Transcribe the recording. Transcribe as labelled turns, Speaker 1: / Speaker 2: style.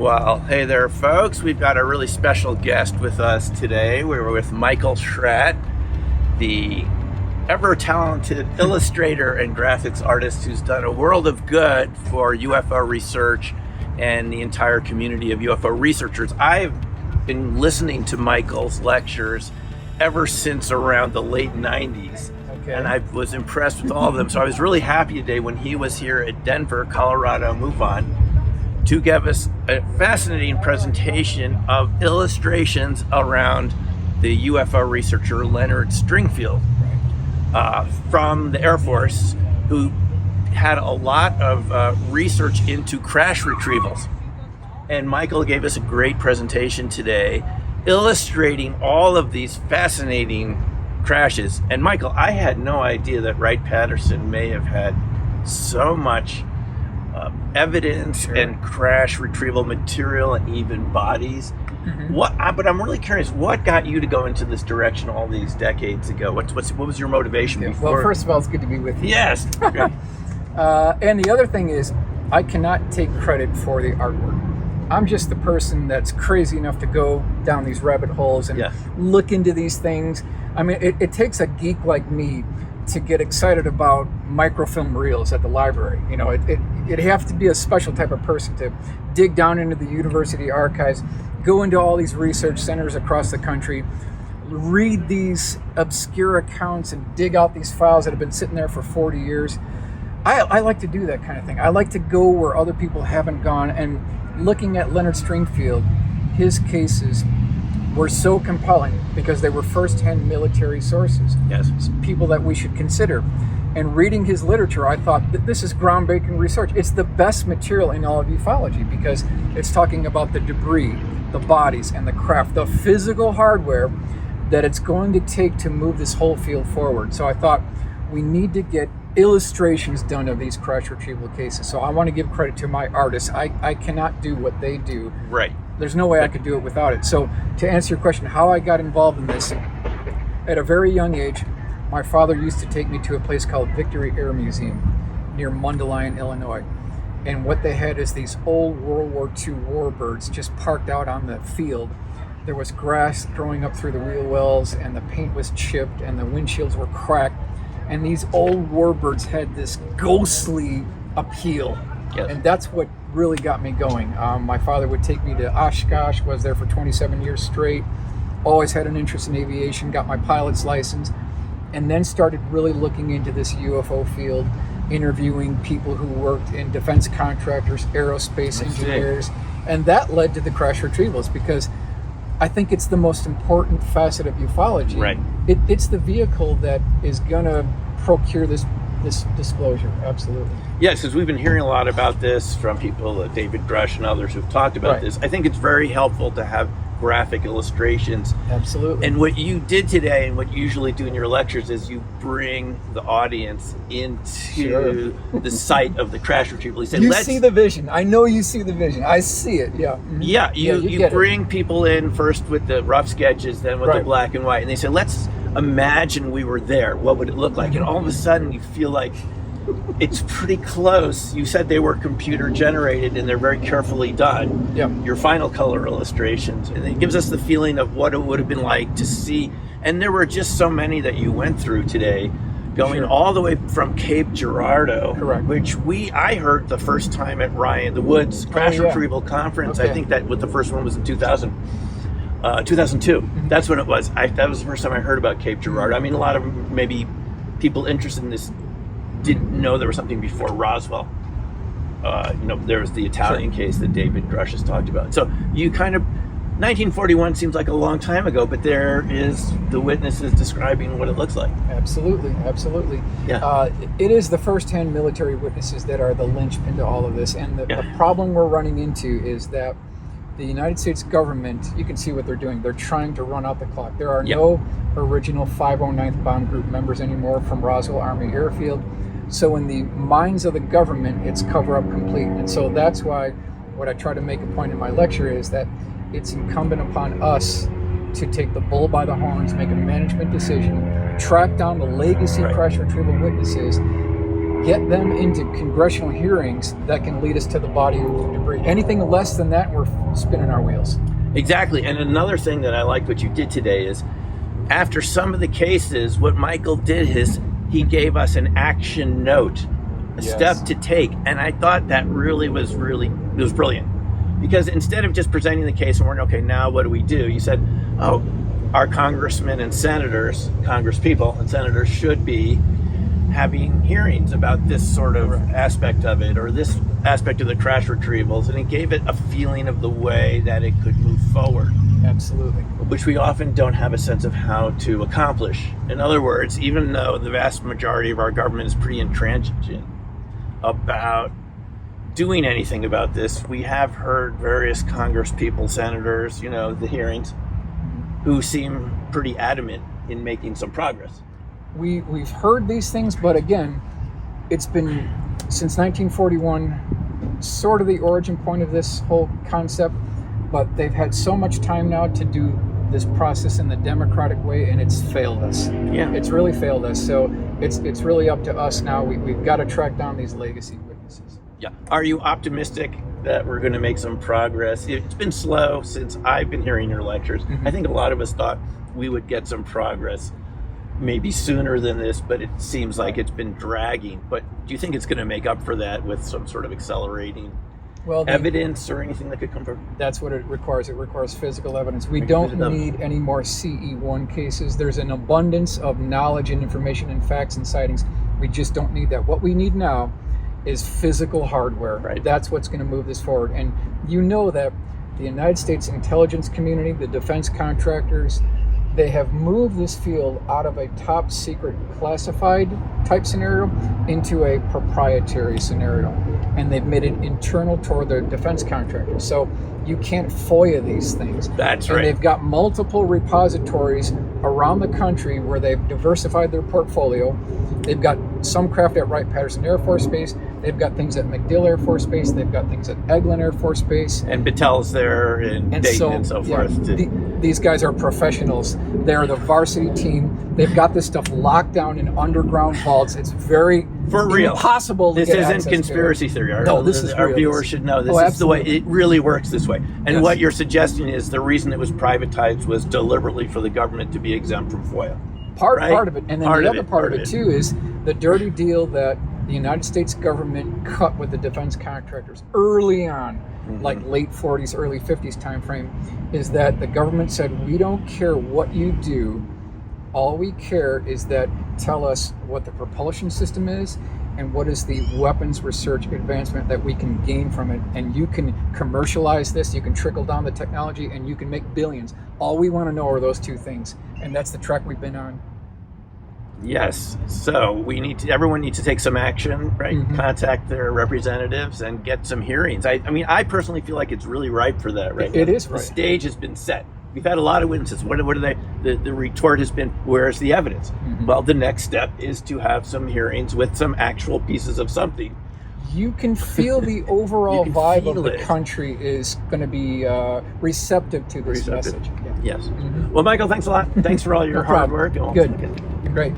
Speaker 1: Well, hey there, folks. We've got a really special guest with us today. We're with Michael Schratt, the ever-talented illustrator and graphics artist who's done a world of good for UFO research and the entire community of UFO researchers. I've been listening to Michael's lectures ever since around the late 90s.
Speaker 2: Okay.
Speaker 1: And I was impressed with all of them. So I was really happy today when he was here at Denver, Colorado MUFON, to give us a fascinating presentation of illustrations around the UFO researcher Leonard Stringfield from the Air Force, who had a lot of research into crash retrievals. And Michael gave us a great presentation today illustrating all of these fascinating crashes. And Michael, I had no idea that Wright-Patterson may have had so much evidence and crash retrieval material and even bodies.
Speaker 2: Mm-hmm.
Speaker 1: But I'm really curious, what got you to go into this direction all these decades ago? What was your motivation before?
Speaker 2: Well, first of all, it's good to be with you.
Speaker 1: Yes.
Speaker 2: And the other thing is, I cannot take credit for the artwork. I'm just the person that's crazy enough to go down these rabbit holes and look into these things. I mean, it takes a geek like me to get excited about microfilm reels at the library. You know, it'd have to be a special type of person to dig down into the university archives, go into all these research centers across the country, read these obscure accounts and dig out these files that have been sitting there for 40 years. I like to do that kind of thing. I like to go where other people haven't gone, and looking at Leonard Stringfield, his cases were so compelling because they were first-hand military sources.
Speaker 1: Yes.
Speaker 2: People that we should consider. And reading his literature, I thought that this is groundbreaking research. It's the best material in all of ufology because it's talking about the debris, the bodies, and the craft, the physical hardware that it's going to take to move this whole field forward. So I thought we need to get illustrations done of these crash retrieval cases. So I want to give credit to my artists. I cannot do what they do.
Speaker 1: Right.
Speaker 2: There's no way I could do it without it. So to answer your question, how I got involved in this, at a very young age, my father used to take me to a place called Victory Air Museum near Mundelein, Illinois. And what they had is these old World War II warbirds just parked out on the field. There was grass growing up through the wheel wells, and the paint was chipped, and the windshields were cracked. And these old warbirds had this ghostly appeal.
Speaker 1: Yes.
Speaker 2: And that's what really got me going. My father would take me to Oshkosh, was there for 27 years straight, always had an interest in aviation, got my pilot's license, and then started really looking into this UFO field, interviewing people who worked in defense contractors, aerospace engineers, and that led to the crash retrievals because I think it's the most important facet of ufology.
Speaker 1: Right.
Speaker 2: It's the vehicle that is going to procure this disclosure. Absolutely.
Speaker 1: Yes, because we've been hearing a lot about this from people, David Grush and others who've talked about this. I think it's very helpful to have graphic illustrations.
Speaker 2: Absolutely.
Speaker 1: And what you did today and what you usually do in your lectures is you bring the audience into the site of the crash retrieval. You say,
Speaker 2: you see the vision. I know you see the vision. I see it, yeah. Mm-hmm.
Speaker 1: Yeah, you bring people in first with the rough sketches, then with the black and white. And they say, let's imagine we were there. What would it look like? And all of a sudden you feel like it's pretty close. You said they were computer generated and they're very carefully done.
Speaker 2: Yeah.
Speaker 1: Your final color illustrations. And it gives us the feeling of what it would have been like to see. And there were just so many that you went through today, going all the way from Cape Girardeau, which I heard the first time at Ryan the Woods Crash Retrieval Conference. I think that the first one was in 2002.
Speaker 2: Mm-hmm.
Speaker 1: That's when it was. That was the first time I heard about Cape Girardeau. I mean, a lot of maybe people interested in this didn't know there was something before Roswell. There was the Italian case that David Grush has talked about. So you kind of, 1941 seems like a long time ago, but there is the witnesses describing what it looks like.
Speaker 2: Absolutely.
Speaker 1: Yeah.
Speaker 2: It is the first-hand military witnesses that are the linchpin to all of this. And the problem we're running into is that the United States government, you can see what they're doing. They're trying to run out the clock. There are no original 509th Bomb Group members anymore from Roswell Army Airfield. So in the minds of the government, it's cover-up complete. And so that's why what I try to make a point in my lecture is that it's incumbent upon us to take the bull by the horns, make a management decision, track down the legacy crash retrieval witnesses, get them into congressional hearings that can lead us to the body debris. Anything less than that, we're spinning our wheels.
Speaker 1: Exactly. And another thing that I liked what you did today is, after some of the cases, what Michael did is he gave us an action note, a step to take. And I thought that was brilliant. Because instead of just presenting the case and we're okay, now what do we do? You said, oh, our congressmen and senators, congresspeople and senators should be having hearings about this sort of aspect of it, or this aspect of the crash retrievals, and it gave it a feeling of the way that it could move forward.
Speaker 2: Absolutely.
Speaker 1: Which we often don't have a sense of how to accomplish. In other words, even though the vast majority of our government is pretty intransigent about doing anything about this, we have heard various congresspeople, senators, the hearings, who seem pretty adamant in making some progress.
Speaker 2: We've heard these things, but again, it's been since 1941 sort of the origin point of this whole concept, but they've had so much time now to do this process in the democratic way, and it's failed us.
Speaker 1: Yeah.
Speaker 2: It's really failed us. So it's really up to us now. We've got to track down these legacy witnesses.
Speaker 1: Yeah. Are you optimistic that we're going to make some progress? It's been slow since I've been hearing your lectures.
Speaker 2: Mm-hmm.
Speaker 1: I think a lot of us thought we would get some progress maybe sooner than this, but it seems like it's been dragging. But do you think it's going to make up for that with some sort of accelerating evidence or anything that could come from?
Speaker 2: That's what it requires. It requires physical evidence. We don't need any more CE1 cases. There's an abundance of knowledge and information and facts and sightings. We just don't need that. What we need now is physical hardware.
Speaker 1: Right.
Speaker 2: That's what's going to move this forward. And you know that the United States intelligence community, the defense contractors, they have moved this field out of a top secret classified type scenario into a proprietary scenario. And they've made it internal toward their defense contractors. So you can't FOIA these things.
Speaker 1: That's right.
Speaker 2: And they've got multiple repositories around the country where they've diversified their portfolio. They've got some craft at Wright-Patterson Air Force Base. They've got things at MacDill Air Force Base. They've got things at Eglin Air Force Base.
Speaker 1: And Battelle's there in Dayton and so forth.
Speaker 2: These guys are professionals. They're the varsity team. They've got this stuff locked down in underground vaults. It's very impossible to get access to.
Speaker 1: This isn't conspiracy theory.
Speaker 2: Our
Speaker 1: viewers should know this is the way it really works this way. And what you're suggesting is the reason it was privatized was deliberately for the government to be exempt from FOIA.
Speaker 2: Part of it. And then the other part of it too is the dirty deal that the United States government cut with the defense contractors early on, like late 40s, early 50s time frame, is that the government said, we don't care what you do. All we care is that tell us what the propulsion system is and what is the weapons research advancement that we can gain from it. And you can commercialize this, you can trickle down the technology, and you can make billions. All we want to know are those two things. And that's the track we've been on.
Speaker 1: Yes. So everyone needs to take some action, right? Contact their representatives and get some hearings. I mean, I personally feel like it's really ripe for that right now.
Speaker 2: It is right.
Speaker 1: The stage has been set. We've had a lot of witnesses. What are they? The retort has been, where's the evidence? Well, the next step is to have some hearings with some actual pieces of something.
Speaker 2: You can feel the overall vibe of the country is going to be receptive to this message.
Speaker 1: Yes. Well, Michael, thanks a lot. Thanks for all your hard work.
Speaker 2: Good. Great.